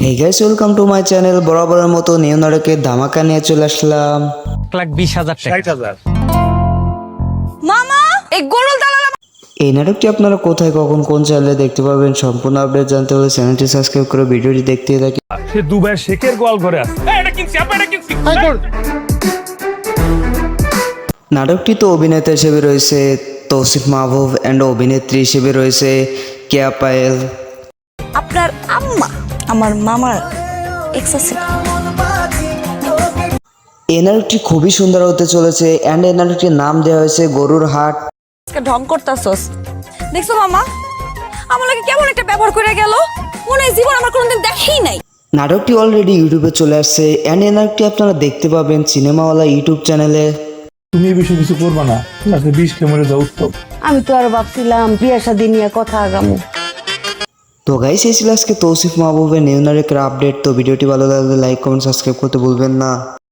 Hey guys, welcome to my channel. বরাবরের মতো new নাটকের ধামাকা নিয়ে চলে আসলাম। 1,20,000 টাকা। 60,000। মামা এই গরুর দালাল এই নাটকটি আপনারা কোথায়, কখন, কোন চ্যানেলে দেখতে পাবেন সম্পূর্ণ আপডেট জানতে হলে চ্যানেলটি সাবস্ক্রাইব করে ভিডিওটি দেখতে থাকি। সে দুবাইয়ের শেখের গোয়াল ঘরে আছে। এটা কিনছি, আপা এটা কিনছি। নাটকটিতে অভিনেতা হিসেবে রয়েছে তৌসিফ মাহবুব অ্যান্ড অভিনেত্রী হিসেবে রয়েছে কেয়া পায়েল। আপনার আম্মা আমার মামার এক্স আছে। এই নাটকটি খুবই সুন্দর হতে চলেছে অ্যান্ড এই নাটকটির নাম দেওয়া হয়েছে গরুর হাট। আজকে ঢং করতাছস দেখছো মামা, আমার লাগে কেমন একটা ব্যবহার করে গেল, মনে হয় জীবন আমার কোনোদিন দেখেই নাই। নাটকটি অলরেডি ইউটিউবে চলে আসছে অ্যান্ড এই নাটকটি আপনারা দেখতে পাবেন সিনেমাওয়ালা ইউটিউব চ্যানেলে। তুমি এই বিষয়ে কিছু করবা না, নাকি বিষ খেয়ে মরে যাও উত্তম। আমি তো আর ভাবছিলাম বিয়ে শাদী নিয়ে কথা আগামু। তো গাইস, এই ছিল আজকে তৌসিফ মাহবুবের নিউ নাটকের আপডেট। তো ভিডিওটি ভালো লাগলে লাইক কমেন্ট সাবস্ক্রাইব করতে ভুলবেন না।